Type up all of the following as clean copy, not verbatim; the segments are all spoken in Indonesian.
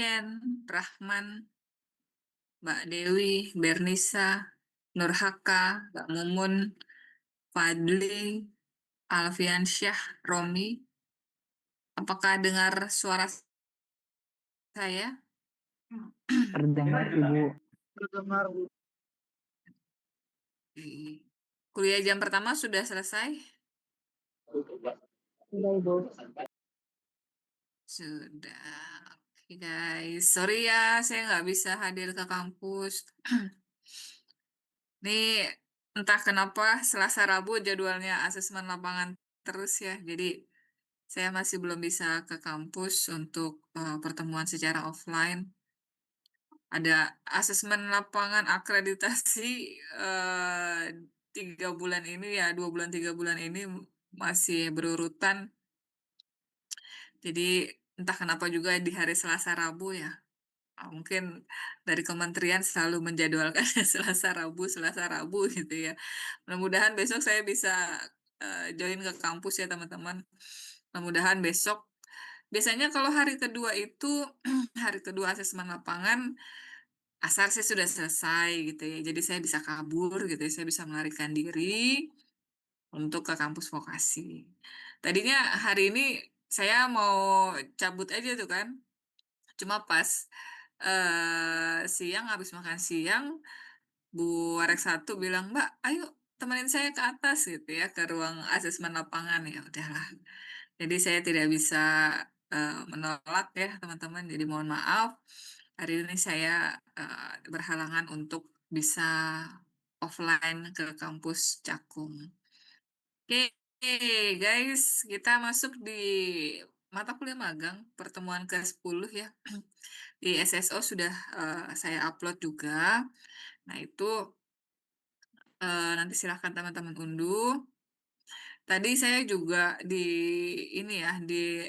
Ken, Rahman, Mbak Dewi, Bernisa, Nurhaka, Mbak Mumun, Fadli, Alfiansyah, Romi. Apakah dengar suara saya? Terdengar Ibu. Kuliah jam pertama sudah selesai? Sudah Ibu. Sudah. Oke guys, sorry ya saya nggak bisa hadir ke kampus. Ini entah kenapa Selasa Rabu jadwalnya asesmen lapangan terus ya. Jadi saya masih belum bisa ke kampus untuk pertemuan secara offline. Ada asesmen lapangan akreditasi 3 bulan ini ya, 2 bulan 3 bulan ini masih berurutan. Jadi entah kenapa juga di hari Selasa Rabu ya. Mungkin dari kementerian selalu menjadwalkan Selasa Rabu gitu ya. Mudah-mudahan besok saya bisa join ke kampus ya teman-teman. Mudah-mudahan besok. Biasanya kalau hari kedua itu hari kedua asesmen lapangan asar saya sudah selesai gitu ya. Jadi saya bisa kabur gitu ya. Saya bisa melarikan diri untuk ke kampus vokasi. Tadinya hari ini saya mau cabut aja tuh kan. Cuma pas siang habis makan siang, Bu Warek satu bilang, "Mbak, ayo temenin saya ke atas," gitu ya, ke ruang asesmen lapangan. Ya udahlah. Jadi saya tidak bisa menolak ya teman-teman. Jadi mohon maaf, hari ini saya berhalangan untuk bisa offline ke kampus Cakung. Oke, guys, kita masuk di mata kuliah magang pertemuan ke-10 ya. Di SSO sudah saya upload juga. Nah, itu nanti silahkan teman-teman unduh. Tadi saya juga di ini ya, di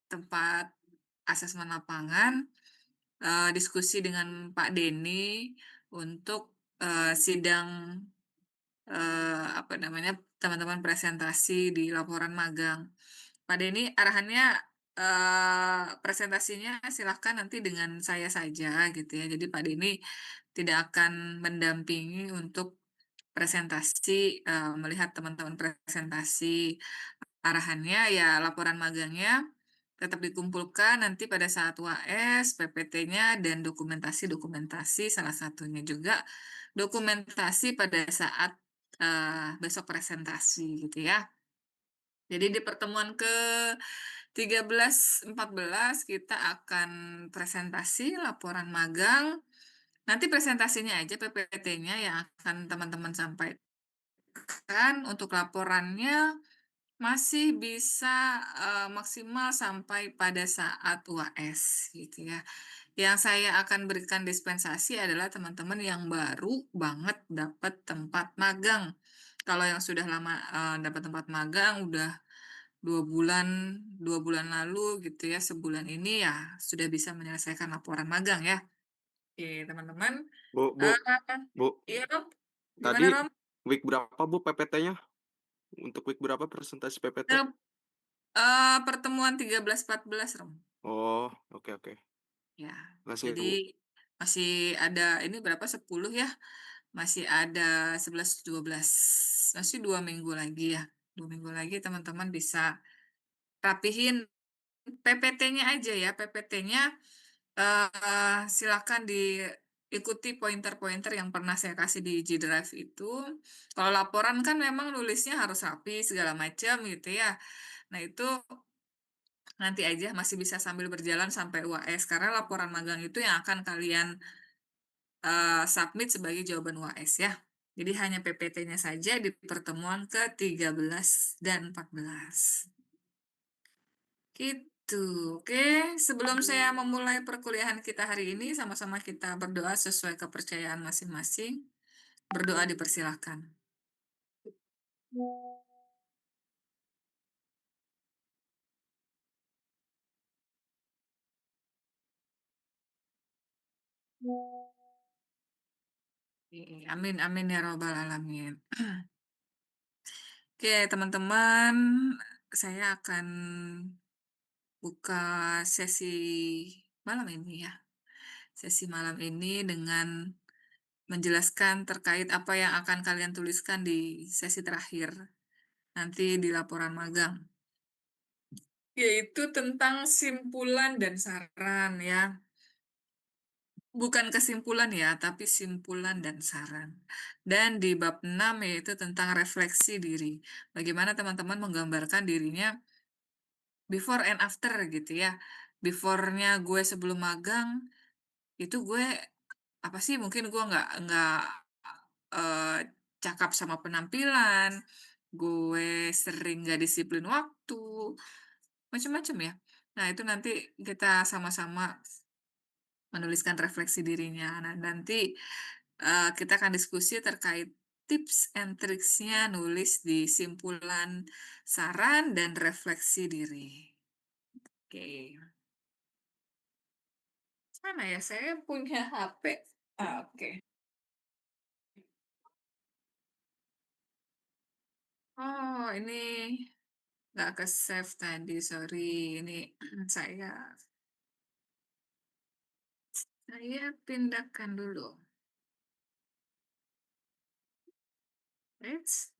tempat asesmen lapangan diskusi dengan Pak Denny untuk sidang apa namanya, teman-teman presentasi di laporan magang. Pak Denny arahannya presentasinya silahkan nanti dengan saya saja gitu ya. Jadi Pak Denny tidak akan mendampingi untuk presentasi, melihat teman-teman presentasi. Arahannya ya laporan magangnya tetap dikumpulkan nanti pada saat UAS, PPT-nya, dan dokumentasi-dokumentasi, salah satunya juga dokumentasi pada saat besok presentasi gitu ya. Jadi di pertemuan ke-13-14 kita akan presentasi laporan magang. Nanti presentasinya aja PPT-nya yang akan teman-teman sampaikan. Untuk laporannya masih bisa maksimal sampai pada saat UAS gitu ya. Yang saya akan berikan dispensasi adalah teman-teman yang baru banget dapat tempat magang. Kalau yang sudah lama dapat tempat magang, udah 2 bulan, 2 bulan lalu gitu ya, sebulan ini ya sudah bisa menyelesaikan laporan magang ya. Oke, teman-teman. Bu, Eh, Bu, iya, Rom. Gimana, tadi Rom? week berapa Bu PPT-nya? Untuk week berapa presentasi PPT? Pertemuan 13-14, Rom. Oh, oke oke. Ya, Makasih ya Bu. jadi masih ada ini berapa 10 ya? Masih ada 11-12. Masih 2 minggu lagi ya. 2 minggu lagi teman-teman bisa rapihin PPT-nya aja ya. PPT-nya silakan diikuti pointer-pointer yang pernah saya kasih di G Drive itu. Kalau laporan kan memang nulisnya harus rapi segala macam gitu ya. Nah, itu nanti aja masih bisa sambil berjalan sampai UAS karena laporan magang itu yang akan kalian submit sebagai jawaban UAS ya. Jadi hanya PPT-nya saja di pertemuan ke-13 dan 14. Gitu. Oke, sebelum saya memulai perkuliahan kita hari ini, sama-sama kita berdoa sesuai kepercayaan masing-masing. Berdoa dipersilahkan. Amin, amin ya robbal alamin. Oke, teman-teman, saya akan buka sesi malam ini ya. Sesi malam ini dengan menjelaskan terkait apa yang akan kalian tuliskan di sesi terakhir, nanti di laporan magang. Yaitu tentang simpulan dan saran ya. Bukan kesimpulan ya, tapi simpulan dan saran. Dan di bab 6 yaitu tentang refleksi diri. Bagaimana teman-teman menggambarkan dirinya before and after gitu ya. Before-nya gue sebelum magang, itu gue apa sih, mungkin gue nggak, eee, cakap sama penampilan, gue sering nggak disiplin waktu, macam-macam ya. Nah, itu nanti kita sama-sama menuliskan refleksi dirinya. Nah, nanti, kita akan diskusi terkait tips and triks-nya nulis di simpulan, saran, dan refleksi diri. Oke. Mana ya, saya punya HP. Oke. Oh, ini nggak ke-save tadi, sorry. Ini saya saya pindahkan dulu. Eits.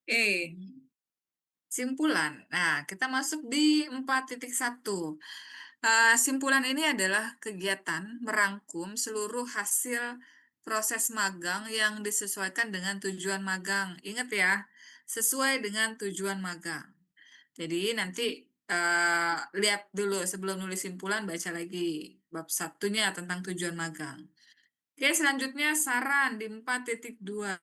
Oke. Simpulan. Nah, kita masuk di 4.1. Simpulan ini adalah kegiatan merangkum seluruh hasil proses magang yang disesuaikan dengan tujuan magang. Ingat ya, sesuai dengan tujuan magang. Jadi nanti lihat dulu sebelum nulis simpulan, baca lagi bab satunya tentang tujuan magang. Oke, selanjutnya saran di 4.2.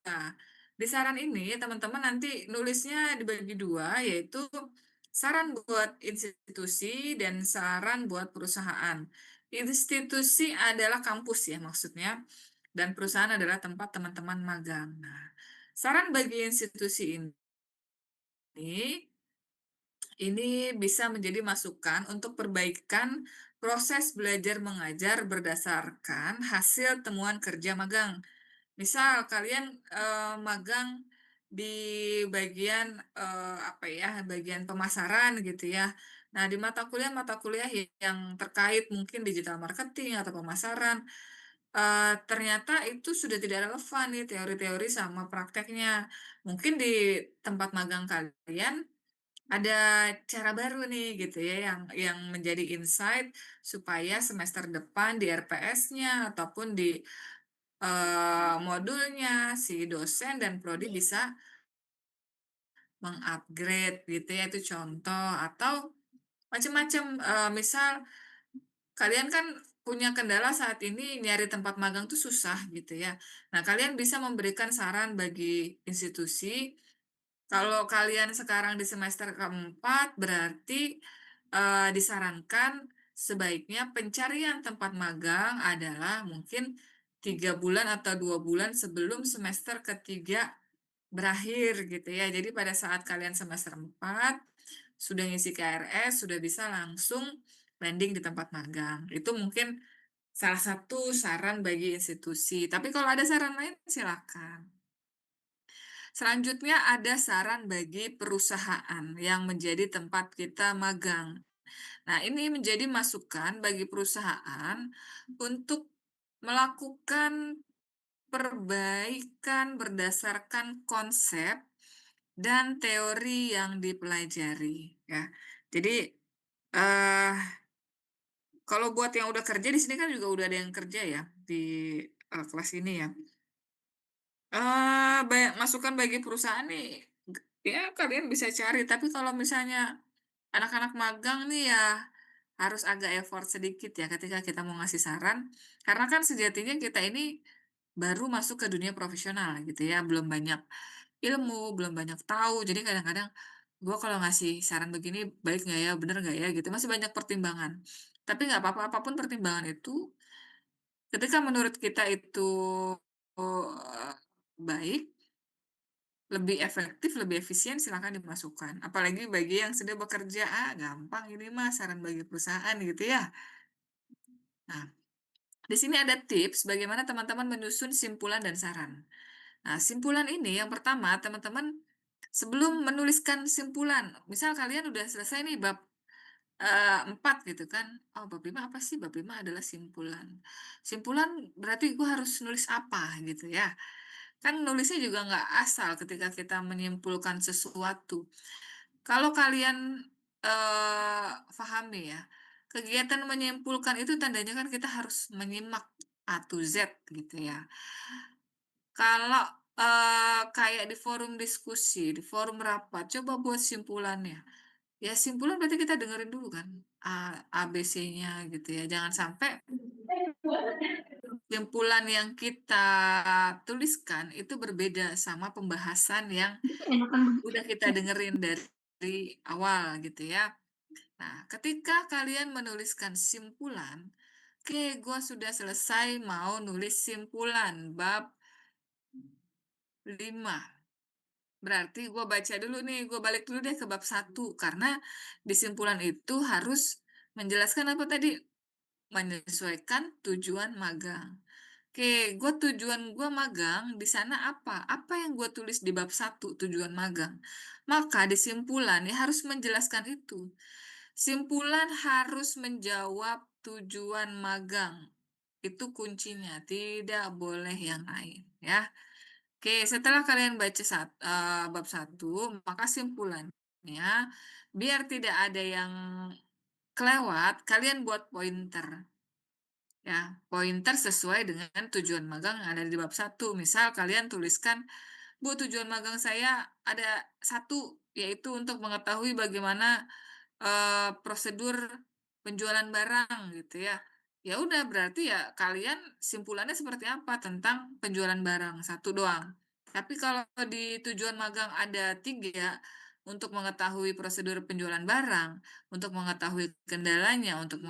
Di saran ini, teman-teman nanti nulisnya dibagi dua, yaitu saran buat institusi dan saran buat perusahaan. Institusi adalah kampus ya maksudnya, dan perusahaan adalah tempat teman-teman magang. Nah, saran bagi institusi ini bisa menjadi masukan untuk perbaikan proses belajar mengajar berdasarkan hasil temuan kerja magang. Misal kalian, magang di bagian, apa ya, bagian pemasaran gitu ya. Nah, di mata kuliah yang terkait mungkin digital marketing atau pemasaran, ternyata itu sudah tidak relevan nih teori-teori sama prakteknya. Mungkin di tempat magang kalian ada cara baru nih gitu ya yang menjadi insight supaya semester depan di RPS-nya ataupun di modulnya si dosen dan prodi bisa meng-upgrade gitu ya, itu contoh. Atau macam-macam, misal kalian kan punya kendala saat ini nyari tempat magang tuh susah gitu ya. Nah, kalian bisa memberikan saran bagi institusi, kalau kalian sekarang di semester keempat berarti, disarankan sebaiknya pencarian tempat magang adalah mungkin 3 bulan atau 2 bulan sebelum semester ketiga berakhir gitu ya. Jadi pada saat kalian semester 4 sudah ngisi KRS, sudah bisa langsung landing di tempat magang. Itu mungkin salah satu saran bagi institusi, tapi kalau ada saran lain silakan. Selanjutnya ada saran bagi perusahaan yang menjadi tempat kita magang. Nah, ini menjadi masukan bagi perusahaan untuk melakukan perbaikan berdasarkan konsep dan teori yang dipelajari, ya. Jadi, eee, kalau buat yang udah kerja di sini kan juga udah ada yang kerja ya di, kelas ini ya. Masukan bagi perusahaan nih, ya kalian bisa cari, tapi kalau misalnya anak-anak magang nih ya harus agak effort sedikit ya ketika kita mau ngasih saran, karena kan sejatinya kita ini baru masuk ke dunia profesional gitu ya, belum banyak ilmu, belum banyak tahu. Jadi kadang-kadang, "Gua kalau ngasih saran begini baik nggak ya, bener nggak ya?" Gitu, masih banyak pertimbangan. Tapi nggak apa-apa, apapun pertimbangan itu, ketika menurut kita itu, baik, lebih efektif, lebih efisien, silakan dimasukkan. Apalagi bagi yang sudah bekerja, gampang ini mah saran bagi perusahaan gitu ya. Nah, di sini ada tips bagaimana teman-teman menyusun simpulan dan saran. Nah, simpulan ini yang pertama, teman-teman sebelum menuliskan simpulan, misal kalian udah selesai nih bab 4 gitu kan, oh bab 5 apa sih? Bab 5 adalah simpulan. Simpulan berarti gue harus nulis apa gitu ya. Kan nulisnya juga nggak asal ketika kita menyimpulkan sesuatu. Kalau kalian, pahami ya, kegiatan menyimpulkan itu tandanya kan kita harus menyimak A to Z gitu ya. Kalau, kayak di forum diskusi, di forum rapat, coba buat simpulannya. Ya simpulan berarti kita dengerin dulu kan, ABC-nya gitu ya. Jangan sampai simpulan yang kita tuliskan itu berbeda sama pembahasan yang Enakan udah kita dengerin dari awal gitu ya. Nah, ketika kalian menuliskan simpulan, oke, gua sudah selesai mau nulis simpulan bab 5. Berarti gue baca dulu nih, gue balik dulu deh ke bab 1 karena di simpulan itu harus menjelaskan apa tadi? Menyesuaikan tujuan magang. Oke, tujuan gue magang di sana apa? Apa yang gue tulis di bab 1 tujuan magang? Maka di simpulan ya harus menjelaskan itu. Simpulan harus menjawab tujuan magang. Itu kuncinya, tidak boleh yang lain ya. Oke, setelah kalian baca bab 1, maka simpulannya, biar tidak ada yang kelewat, kalian buat pointer. Ya, pointer sesuai dengan tujuan magang yang ada di bab 1. Misal kalian tuliskan, "Bu, tujuan magang saya ada satu, yaitu untuk mengetahui bagaimana prosedur penjualan barang gitu ya. Ya udah berarti ya kalian simpulannya seperti apa tentang penjualan barang, satu doang. Tapi kalau di tujuan magang ada 3 untuk mengetahui prosedur penjualan barang, untuk mengetahui kendalanya, untuk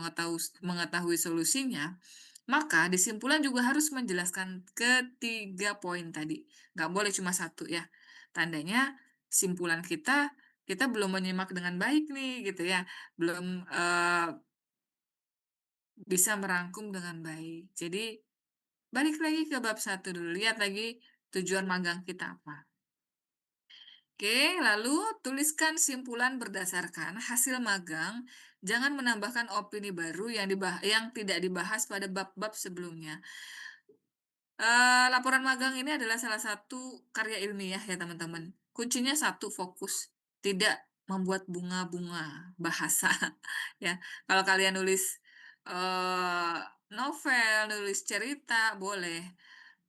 mengetahui solusinya, maka di simpulan juga harus menjelaskan ketiga poin tadi. Nggak boleh cuma satu ya. Tandanya simpulan kita belum menyimak dengan baik nih gitu ya, belum, bisa merangkum dengan baik. Jadi balik lagi ke bab 1 dulu, lihat lagi tujuan magang kita apa. Oke, lalu tuliskan simpulan berdasarkan hasil magang, jangan menambahkan opini baru yang tidak dibahas pada bab-bab sebelumnya. Laporan magang ini adalah salah satu karya ilmiah ya teman-teman. Kuncinya satu, fokus, tidak membuat bunga-bunga bahasa ya. Kalau kalian nulis, eee, novel, nulis cerita, boleh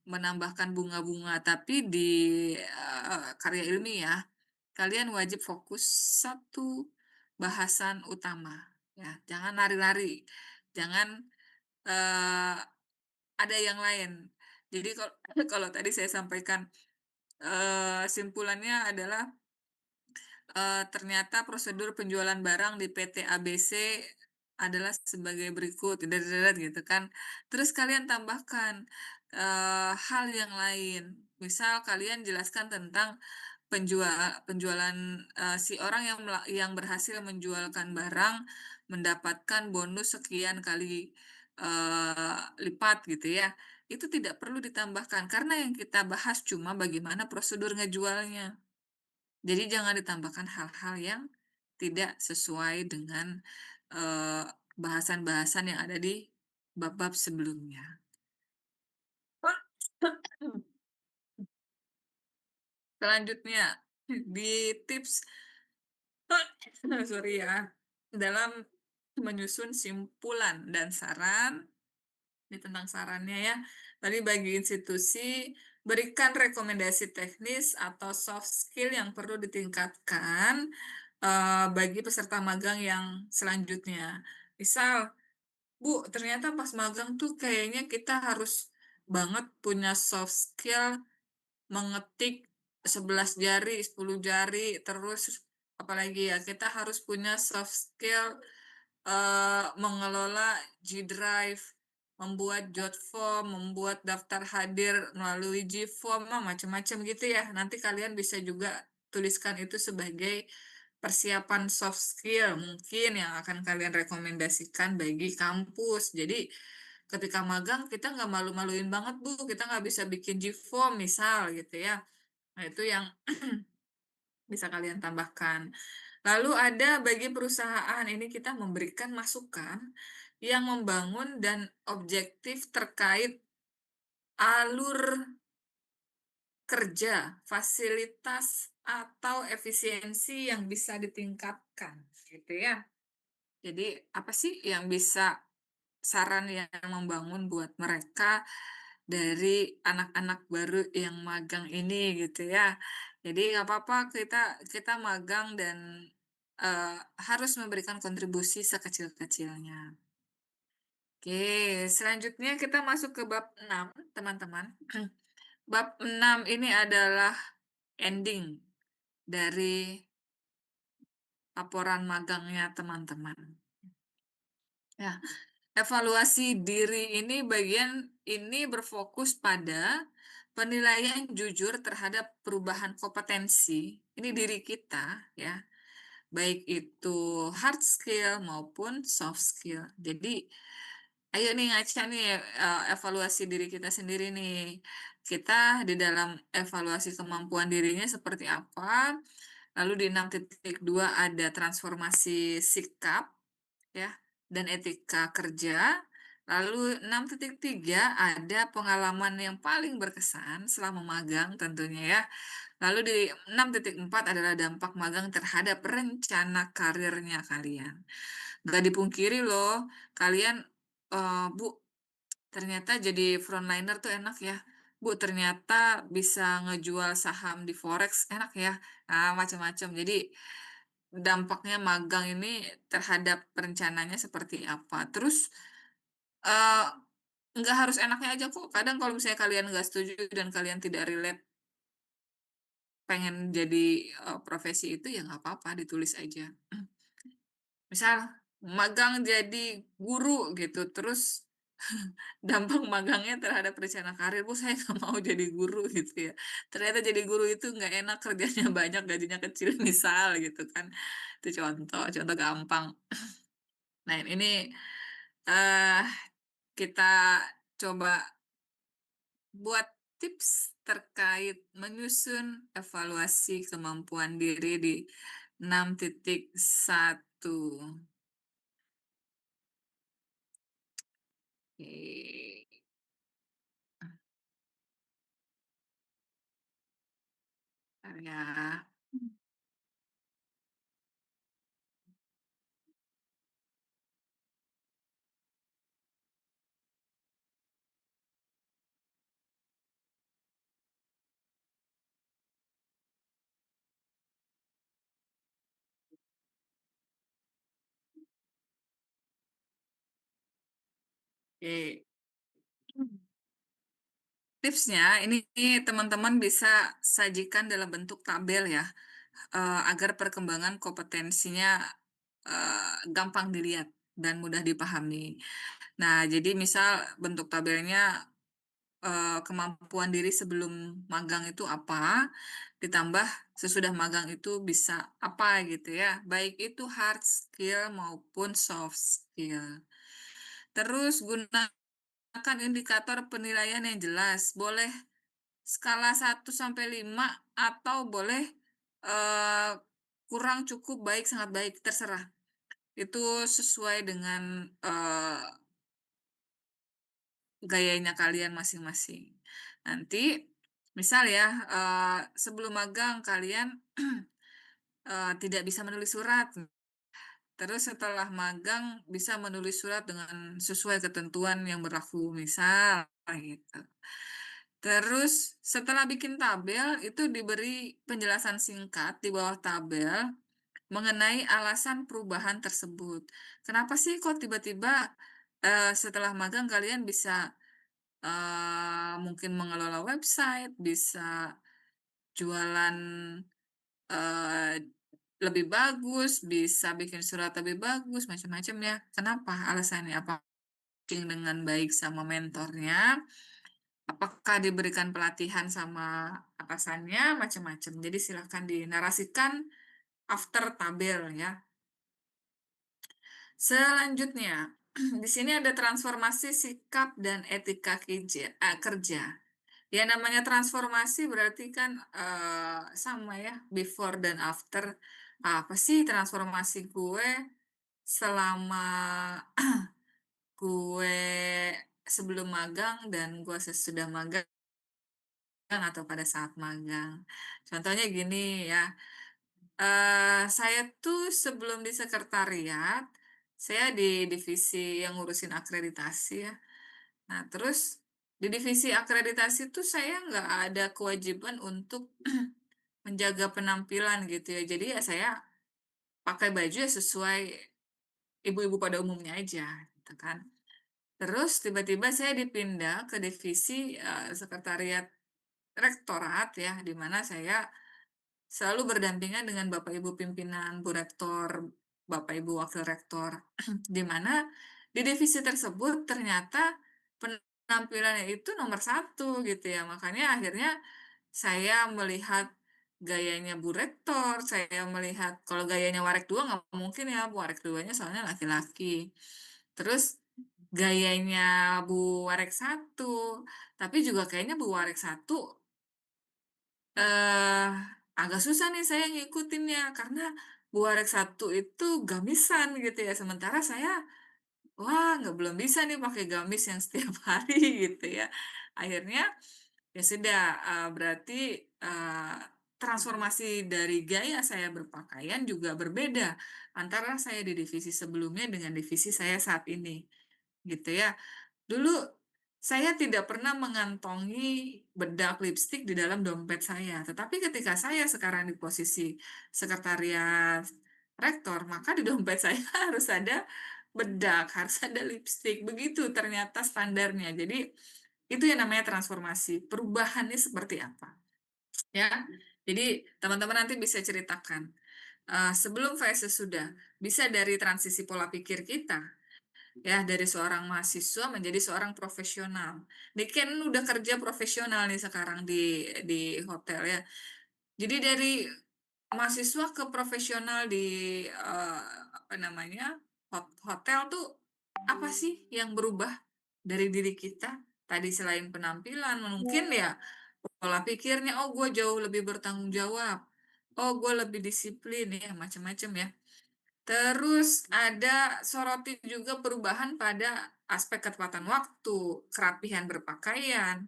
menambahkan bunga-bunga, tapi di, karya ilmiah, kalian wajib fokus satu bahasan utama ya, jangan lari-lari, jangan, eee ada yang lain. Jadi kalau tadi saya sampaikan, simpulannya adalah, ternyata prosedur penjualan barang di PT ABC adalah sebagai berikut, gitu kan. Terus kalian tambahkan, hal yang lain. Misal kalian jelaskan tentang penjualan, si orang yang berhasil menjualkan barang mendapatkan bonus sekian kali, lipat gitu ya. Itu tidak perlu ditambahkan karena yang kita bahas cuma bagaimana prosedur ngejualnya. Jadi jangan ditambahkan hal-hal yang tidak sesuai dengan, bahasan-bahasan yang ada di bab-bab sebelumnya. Selanjutnya, di tips sorry ya, dalam menyusun simpulan dan saran, ini tentang sarannya ya, tadi bagi institusi, berikan rekomendasi teknis atau soft skill yang perlu ditingkatkan, bagi peserta magang yang selanjutnya. Misal, "Bu, ternyata pas magang tuh kayaknya kita harus banget punya soft skill mengetik 11 jari, 10 jari, terus apalagi ya, kita harus punya soft skill, mengelola G Drive, membuat jot form, membuat daftar hadir melalui G-form, macam-macam gitu ya. Nanti kalian bisa juga tuliskan itu sebagai persiapan soft skill mungkin yang akan kalian rekomendasikan bagi kampus. Jadi ketika magang kita nggak malu-maluin banget, Bu, kita nggak bisa bikin G-form misal gitu ya. Nah, itu yang bisa kalian tambahkan. Lalu ada bagi perusahaan, ini kita memberikan masukan yang membangun dan objektif terkait alur kerja, fasilitas, atau efisiensi yang bisa ditingkatkan, gitu ya. Jadi, apa sih yang bisa saran yang membangun buat mereka dari anak-anak baru yang magang ini gitu ya. Jadi nggak apa-apa kita kita magang dan, harus memberikan kontribusi sekecil-kecilnya. Oke, selanjutnya kita masuk ke bab 6 teman-teman. Bab 6 ini adalah ending dari laporan magangnya teman-teman. Ya, evaluasi diri ini bagian ini berfokus pada penilaian jujur terhadap perubahan kompetensi, ini diri kita ya, baik itu hard skill maupun soft skill. Jadi, ayo nih ngaca nih, evaluasi diri kita sendiri nih. Kita di dalam evaluasi kemampuan dirinya seperti apa, lalu di 6.2 ada transformasi sikap, ya, dan etika kerja. Lalu 6.3 ada pengalaman yang paling berkesan selama magang tentunya ya. Lalu di 6.4 adalah dampak magang terhadap rencana karirnya kalian. Nggak dipungkiri loh, kalian, Bu, ternyata jadi frontliner tuh enak ya. Bu, ternyata bisa ngejual saham di forex enak ya. Nah, macam-macam. Jadi dampaknya magang ini terhadap rencananya seperti apa. Terus, eee, nggak harus enaknya aja kok, kadang kalau misalnya kalian nggak setuju dan kalian tidak relate pengen jadi, profesi itu, ya nggak apa-apa ditulis aja. Misal magang jadi guru gitu, terus dampak magangnya terhadap rencana karir, "Bu, saya nggak mau jadi guru," gitu ya. Ternyata jadi guru itu nggak enak, kerjanya banyak, gajinya kecil, misal gitu kan. Itu contoh, contoh gampang. Nah, ini, eee, kita coba buat tips terkait menyusun evaluasi kemampuan diri di 6.1. Oke, bentar ya. Oke. Tipsnya ini teman-teman bisa sajikan dalam bentuk tabel ya, agar perkembangan kompetensinya, gampang dilihat dan mudah dipahami. Nah, jadi misal bentuk tabelnya, kemampuan diri sebelum magang itu apa, ditambah sesudah magang itu bisa apa gitu ya, baik itu hard skill maupun soft skill. Terus gunakan indikator penilaian yang jelas, boleh skala 1 sampai 5 atau boleh, eee, kurang, cukup, baik, sangat baik, terserah. Itu sesuai dengan, gayanya kalian masing-masing. Nanti misal ya, sebelum magang kalian, tidak bisa menulis surat, terus setelah magang bisa menulis surat dengan sesuai ketentuan yang berlaku, misal gitu. Terus setelah bikin tabel itu diberi penjelasan singkat di bawah tabel. mengenai alasan perubahan tersebut. Kenapa sih kok tiba-tiba, setelah magang kalian bisa, mungkin mengelola website, bisa jualan, eee, lebih bagus, bisa bikin surat lebih bagus, macam-macam ya. Kenapa alasannya? Apa dengan baik sama mentornya? Apakah diberikan pelatihan sama atasannya? Macam-macam. Jadi silahkan dinarasikan after tabel ya. Selanjutnya, di sini ada transformasi sikap dan etika kerja. Ya namanya transformasi berarti kan, sama ya, before dan after. Apa sih transformasi gue selama gue sebelum magang dan gue sesudah magang atau pada saat magang. Contohnya gini ya, saya tuh sebelum di sekretariat, saya di divisi yang ngurusin akreditasi ya. Nah, terus di divisi akreditasi tuh saya nggak ada kewajiban untuk menjaga penampilan gitu ya. Jadi ya saya pakai baju ya sesuai ibu-ibu pada umumnya aja gitu kan. Terus tiba-tiba saya dipindah ke divisi, sekretariat rektorat ya, di mana saya selalu berdampingan dengan Bapak Ibu pimpinan, Bu Rektor, Bapak Ibu Wakil Rektor, di mana di divisi tersebut ternyata penampilannya itu nomor satu gitu ya. Makanya akhirnya saya melihat gayanya Bu Rektor, saya melihat kalau gayanya Warek 2 nggak mungkin ya, Bu Warek 2-nya soalnya laki-laki. Terus gayanya Bu Warek 1, tapi juga kayaknya Bu Warek 1 Eee, agak susah nih saya ngikutinnya, karena Buarek 1 itu gamisan gitu ya, sementara saya, wah belum bisa nih pakai gamis yang setiap hari gitu ya. Akhirnya, ya sudah, berarti, transformasi dari gaya saya berpakaian juga berbeda antara saya di divisi sebelumnya dengan divisi saya saat ini, gitu ya. Dulu saya tidak pernah mengantongi bedak lipstik di dalam dompet saya, tetapi ketika saya sekarang di posisi sekretariat rektor, maka di dompet saya harus ada bedak, harus ada lipstik, begitu ternyata standarnya. Jadi itu yang namanya transformasi, perubahannya seperti apa, ya. Jadi teman-teman nanti bisa ceritakan, sebelum versus sesudah, bisa dari transisi pola pikir kita, ya, dari seorang mahasiswa menjadi seorang profesional. Ini kan udah kerja profesional nih sekarang di hotel ya. Jadi dari mahasiswa ke profesional di, apa namanya, hotel tuh apa sih yang berubah dari diri kita? Tadi selain penampilan mungkin ya pola pikirnya, "Oh gue jauh lebih bertanggung jawab. Oh gue lebih disiplin," ya macam-macam ya. Terus ada soroti juga perubahan pada aspek ketepatan waktu, kerapihan berpakaian.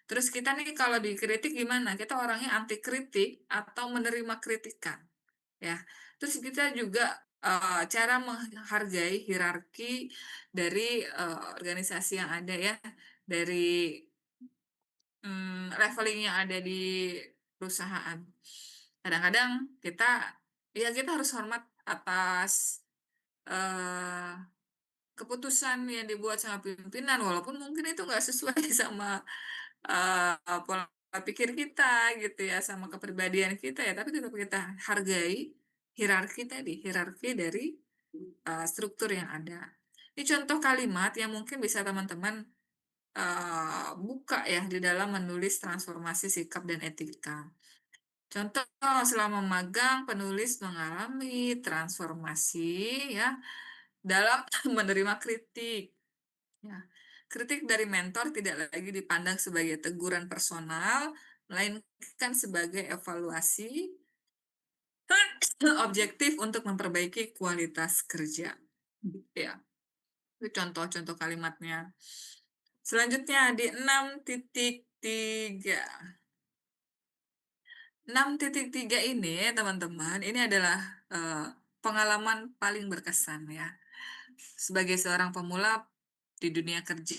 Terus kita nih kalau dikritik gimana? Kita orangnya anti kritik atau menerima kritikan, ya. Terus kita juga, cara menghargai hierarki dari, organisasi yang ada ya, dari, leveling yang ada di perusahaan. Kadang-kadang kita, ya kita harus hormat atas Eee, keputusan yang dibuat sama pimpinan, walaupun mungkin itu nggak sesuai sama, pola pikir kita gitu ya, sama kepribadian kita ya, tapi tetap kita hargai hierarki tadi, hierarki dari, struktur yang ada. Ini contoh kalimat yang mungkin bisa teman-teman, buka ya di dalam menulis transformasi sikap dan etika. Contoh, selama magang penulis mengalami transformasi ya, dalam menerima kritik, ya. Kritik dari mentor tidak lagi dipandang sebagai teguran personal, melainkan sebagai evaluasi objektif untuk memperbaiki kualitas kerja. Ya, itu contoh-contoh kalimatnya. Selanjutnya di 6.3. 6.3 ini teman-teman, ini adalah, pengalaman paling berkesan ya. Sebagai seorang pemula di dunia kerja,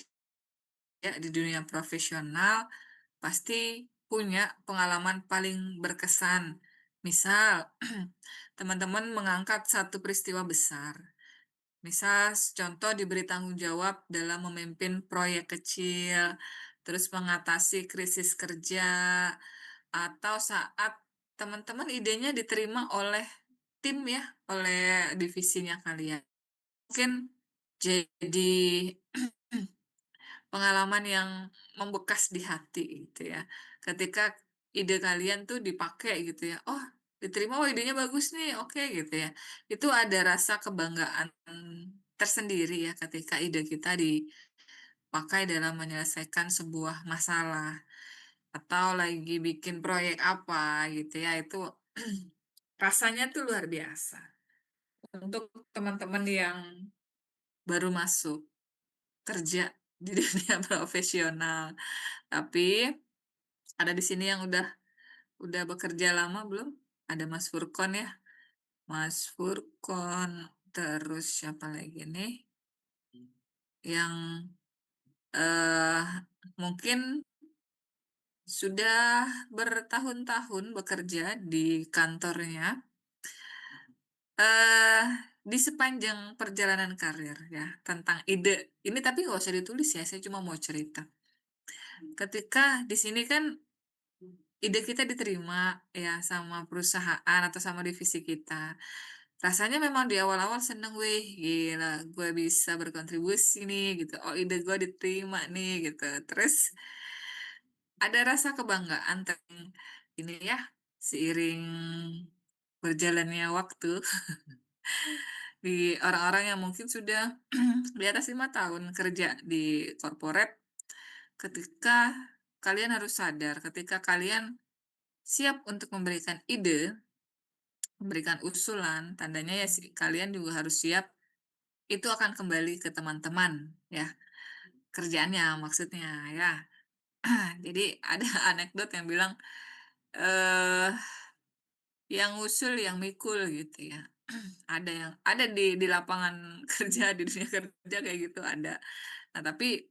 di dunia profesional, pasti punya pengalaman paling berkesan Misal, teman-teman mengangkat satu peristiwa besar. Misal contoh diberi tanggung jawab dalam memimpin proyek kecil, terus mengatasi krisis kerja, atau saat teman-teman idenya diterima oleh tim ya, oleh divisinya kalian. Mungkin jadi pengalaman yang membekas di hati gitu ya. Ketika ide kalian tuh dipakai gitu ya, "Oh diterima, oh idenya bagus nih, oke," gitu ya. Itu ada rasa kebanggaan tersendiri ya ketika ide kita dipakai dalam menyelesaikan sebuah masalah, atau lagi bikin proyek apa gitu ya, itu rasanya tuh luar biasa. Untuk teman-teman yang baru masuk kerja di dunia profesional. Tapi ada di sini yang udah bekerja lama belum? Ada Mas Furkon ya, Mas Furkon, terus siapa lagi nih, yang, eee, mungkin sudah bertahun-tahun bekerja di kantornya, eee, di sepanjang perjalanan karir ya, tentang ide ini tapi nggak usah ditulis ya, saya cuma mau cerita. Ketika di sini kan ide kita diterima ya sama perusahaan atau sama divisi kita. Rasanya memang di awal-awal seneng, "Wih, gila gue bisa berkontribusi nih," gitu, "Oh, ide gue diterima nih," gitu. Terus ada rasa kebanggaan ini ya, seiring berjalannya waktu di orang-orang yang mungkin sudah di atas 5 tahun kerja di corporate, ketika kalian harus sadar, ketika kalian siap untuk memberikan ide, memberikan usulan, tandanya ya kalian juga harus siap itu akan kembali ke teman-teman ya, kerjaannya maksudnya ya. Jadi ada anekdot yang bilang, eee, "Yang ngusul yang mikul," gitu ya. Ada di lapangan kerja, di dunia kerja kayak gitu ada. Nah tapi,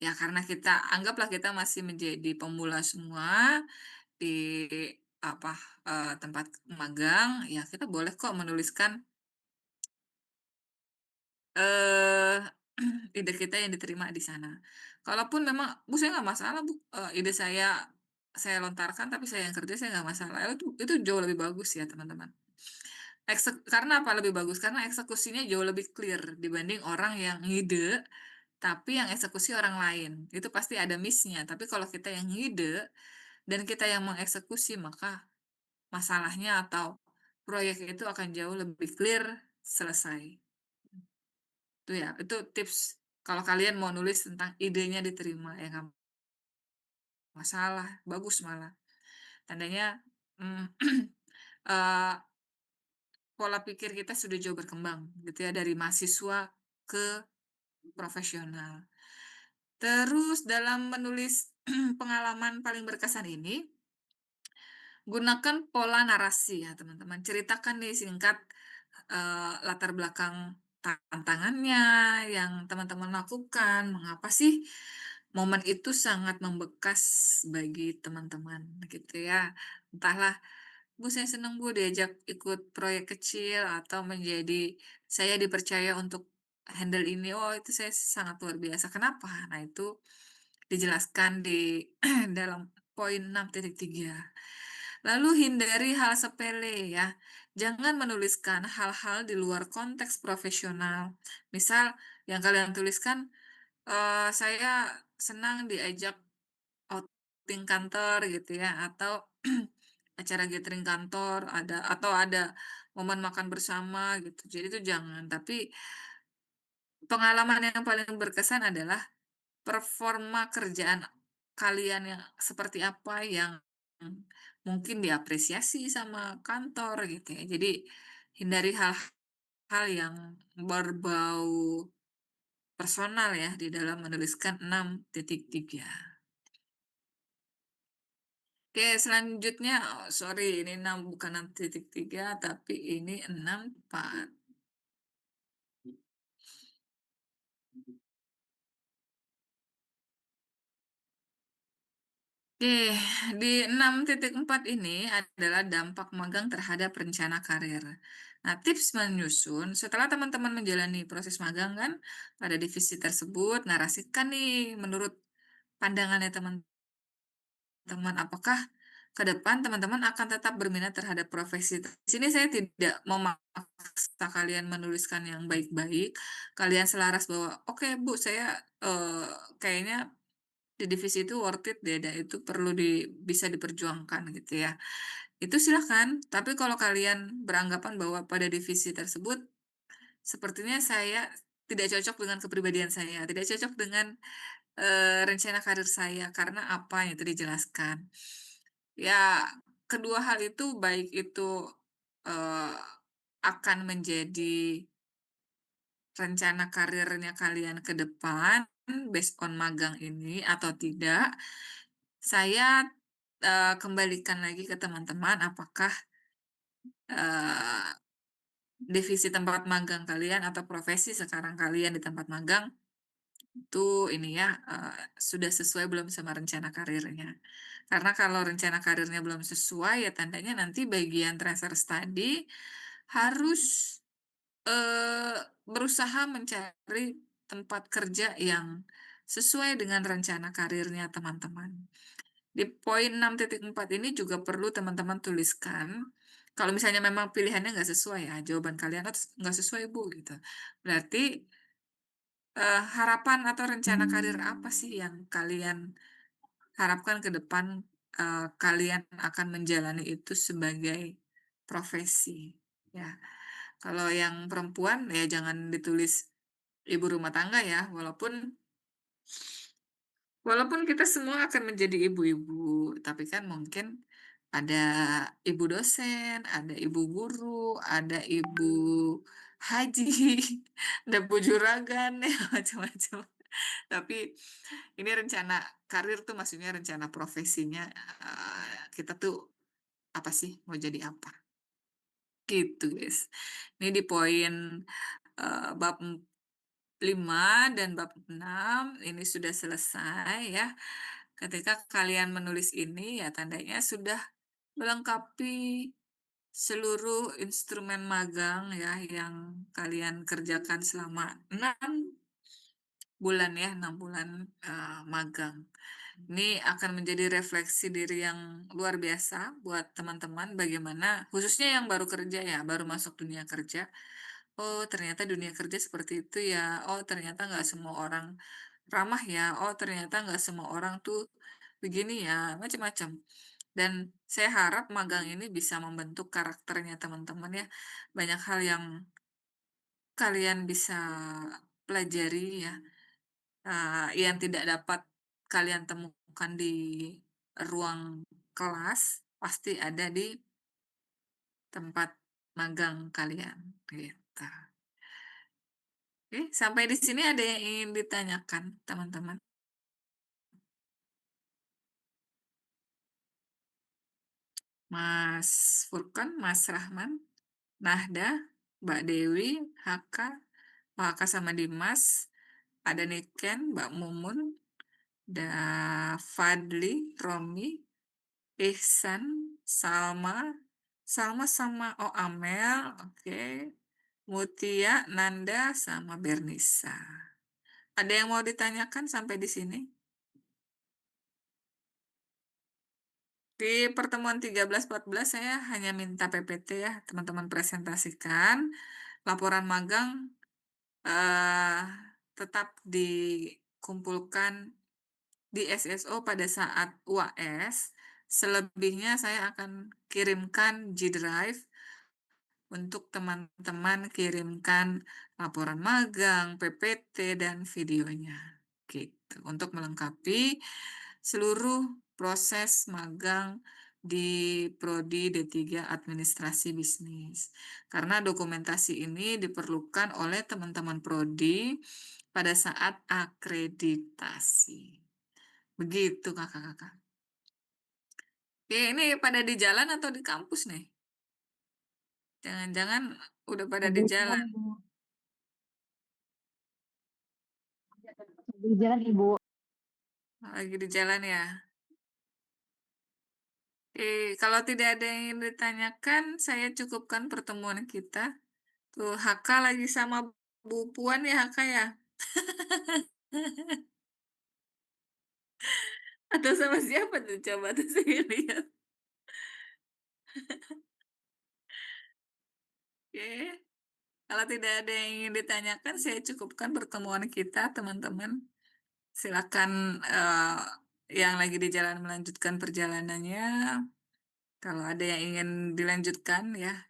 ya karena kita anggaplah kita masih menjadi pemula semua di apa, tempat magang, ya kita boleh kok menuliskan Eee, ide kita yang diterima di sana. Kalaupun memang, "Bu, saya nggak masalah Bu, ide saya lontarkan tapi saya yang kerja, saya nggak masalah." Itu jauh lebih bagus ya, teman-teman. Karena apa lebih bagus? Karena eksekusinya jauh lebih clear dibanding orang yang ngide, tapi yang eksekusi orang lain. Itu pasti ada miss-nya, tapi kalau kita yang ngide dan kita yang mengeksekusi, maka masalahnya atau proyek itu akan jauh lebih clear, selesai. Itu ya, itu tips kalau kalian mau nulis tentang idenya diterima, ya nggak masalah, bagus malah. Tandanya, mmm, eee, pola pikir kita sudah jauh berkembang gitu ya, dari mahasiswa ke profesional. Terus dalam menulis pengalaman paling berkesan ini, gunakan pola narasi ya teman-teman. Ceritakan nih singkat, latar belakang tantangannya yang teman-teman lakukan, mengapa sih momen itu sangat membekas bagi teman-teman gitu ya. Entahlah, "Bu, saya senang Bu diajak ikut proyek kecil," atau saya dipercaya untuk handle ini, "Oh itu saya sangat luar biasa." Kenapa? Nah itu dijelaskan di dalam poin 6.3. Lalu hindari hal sepele ya. Jangan menuliskan hal-hal di luar konteks profesional. Misal yang kalian tuliskan, saya senang diajak outing kantor gitu ya, atau acara gathering kantor atau ada momen makan bersama gitu. Jadi itu jangan, tapi pengalaman yang paling berkesan adalah performa kerjaan kalian yang seperti apa yang mungkin diapresiasi sama kantor gitu ya. Jadi hindari hal-hal yang berbau personal ya di dalam menuliskan 6.3. Oke, selanjutnya, oh sorry ini 6 bukan 6.3 tapi ini 6.4. Oke, di 6.4 ini adalah dampak magang terhadap rencana karir. Nah, tips menyusun setelah teman-teman menjalani proses magang kan pada divisi tersebut, narasikan nih menurut pandangannya teman-teman, apakah ke depan teman-teman akan tetap berminat terhadap profesi. Di sini saya tidak memaksa kalian menuliskan yang baik-baik. Kalian selaras bahwa, oke Bu, saya kayaknya di divisi itu worth it deh, dan itu perlu bisa diperjuangkan gitu ya. Itu silahkan, tapi kalau kalian beranggapan bahwa pada divisi tersebut, sepertinya saya tidak cocok dengan kepribadian saya, tidak cocok dengan, rencana karir saya, karena apa, itu dijelaskan. Ya, kedua hal itu baik itu, eee, akan menjadi rencana karirnya kalian ke depan, based on magang ini atau tidak, saya, kembalikan lagi ke teman-teman apakah, eee, divisi tempat magang kalian atau profesi sekarang kalian di tempat magang itu ini ya, sudah sesuai belum sama rencana karirnya. Karena kalau rencana karirnya belum sesuai, ya tandanya nanti bagian tracer study harus, berusaha mencari tempat kerja yang sesuai dengan rencana karirnya teman-teman. Di poin 6.4 ini juga perlu teman-teman tuliskan, kalau misalnya memang pilihannya nggak sesuai ya, jawaban kalian, "Oh, nggak sesuai Bu," gitu. Berarti, harapan atau rencana karir apa sih yang kalian harapkan ke depan, kalian akan menjalani itu sebagai profesi, ya. Kalau yang perempuan, ya jangan ditulis ibu rumah tangga ya, walaupun kita semua akan menjadi ibu-ibu, tapi kan mungkin ada ibu dosen, ada ibu guru, ada ibu haji, ada bu juragan, ya macam-macam. Tapi ini rencana karir tuh maksudnya rencana profesinya, kita tuh apa sih, mau jadi apa, gitu guys. Ini di poin, bab 5 dan bab 6 ini sudah selesai ya. Ketika kalian menulis ini, ya tandanya sudah melengkapi seluruh instrumen magang ya yang kalian kerjakan selama 6 bulan ya, 6 bulan, magang. Ini akan menjadi refleksi diri yang luar biasa buat teman-teman bagaimana khususnya yang baru kerja ya, baru masuk dunia kerja. Oh, ternyata dunia kerja seperti itu ya. Oh, ternyata nggak semua orang ramah ya. Oh, ternyata nggak semua orang tuh begini ya, macam-macam. Dan saya harap magang ini bisa membentuk karakternya teman-teman ya. Banyak hal yang kalian bisa pelajari ya, yang tidak dapat kalian temukan di ruang kelas, pasti ada di tempat magang kalian, gitu. Oke, sampai di sini ada yang ingin ditanyakan, teman-teman? Mas Furkon, Mas Rahman, Nahda, Mbak Dewi, Haka, Haka sama Dimas, ada Niken, Mbak Mumun, ada Fadli, Romi, Ihsan, Salma, Salma sama Oh Amel, oke. Mutia, Nanda, sama Bernisa. Ada yang mau ditanyakan sampai di sini? Di pertemuan 13-14 saya hanya minta PPT ya, teman-teman presentasikan. Laporan magang eh, tetap dikumpulkan di SSO pada saat UAS. Selebihnya saya akan kirimkan G Drive untuk teman-teman kirimkan laporan magang, PPT, dan videonya. Gitu, untuk melengkapi seluruh proses magang di Prodi D3 Administrasi Bisnis. Karena dokumentasi ini diperlukan oleh teman-teman Prodi pada saat akreditasi. Begitu Kakak-kakak. Oke, ini pada di jalan atau di kampus nih? Jangan-jangan udah pada di Lagi jalan, jalan. Ibu. Lagi jalan, Ibu. Lagi di jalan ya? Kalau tidak ada yang ingin ditanyakan, saya cukupkan pertemuan kita. Tuh, HK lagi sama Bu Puan ya, HK ya? Atau sama siapa tuh coba tuh saya lihat. Oke, kalau tidak ada yang ingin ditanyakan, saya cukupkan pertemuan kita, teman-teman. Silakan, yang lagi di jalan melanjutkan perjalanannya. Kalau ada yang ingin dilanjutkan ya,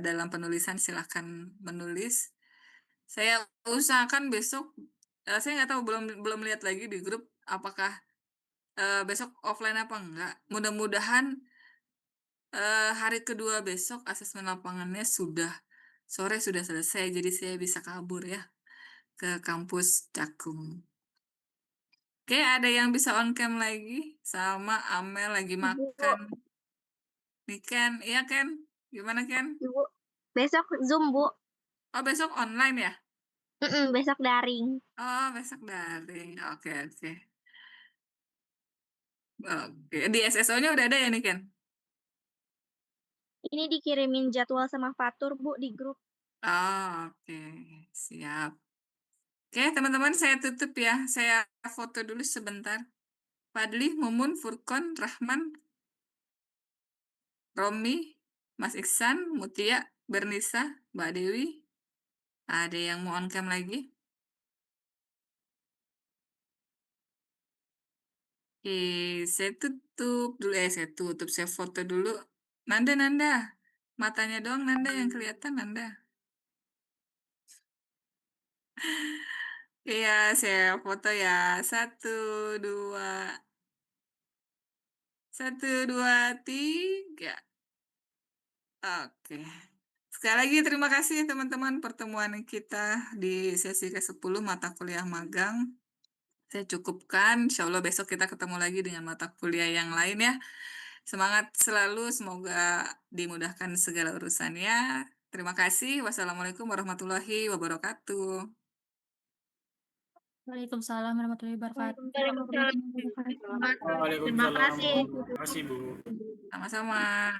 dalam penulisan silakan menulis. Saya usahakan besok, saya nggak tahu belum belum lihat lagi di grup apakah, besok offline apa enggak. Mudah-mudahan, hari kedua besok asesmen lapangannya sore sudah selesai, jadi saya bisa kabur ya ke kampus Cakung. Oke, ada yang bisa on cam lagi? Sama Amel lagi Ibu, makan. Nih Ken, iya Ken? Gimana Ken? Ibu, besok Zoom, Bu. Oh besok online ya? Besok daring. Oh besok daring, oke oke. Oke, di SSO-nya udah ada ya nih Ken? Ini dikirimin jadwal sama Fatur, Bu, di grup. Oh oke, siap. Oke teman-teman saya tutup ya, saya foto dulu sebentar. Fadli, Mumun, Furkon, Rahman, Romi, Mas Iksan, Mutia, Bernisa, Mbak Dewi. Ada yang mau on cam lagi? Oke, saya tutup, saya foto dulu. Nanda, Nanda. Matanya doang Nanda yang kelihatan Nanda. Iya, saya foto ya. Satu, dua, satu, dua, tiga. Oke. Sekali lagi terima kasih teman-teman pertemuan kita di sesi ke-10 mata kuliah magang. Saya cukupkan, insya Allah besok kita ketemu lagi dengan mata kuliah yang lain ya. Semangat selalu, semoga dimudahkan segala urusannya. Terima kasih. Wassalamualaikum warahmatullahi wabarakatuh. Waalaikumsalam warahmatullahi wabarakatuh. Waalaikumsalam. Terima Waalaikumsalam. kasih. Terima kasih, Bu. Sama-sama.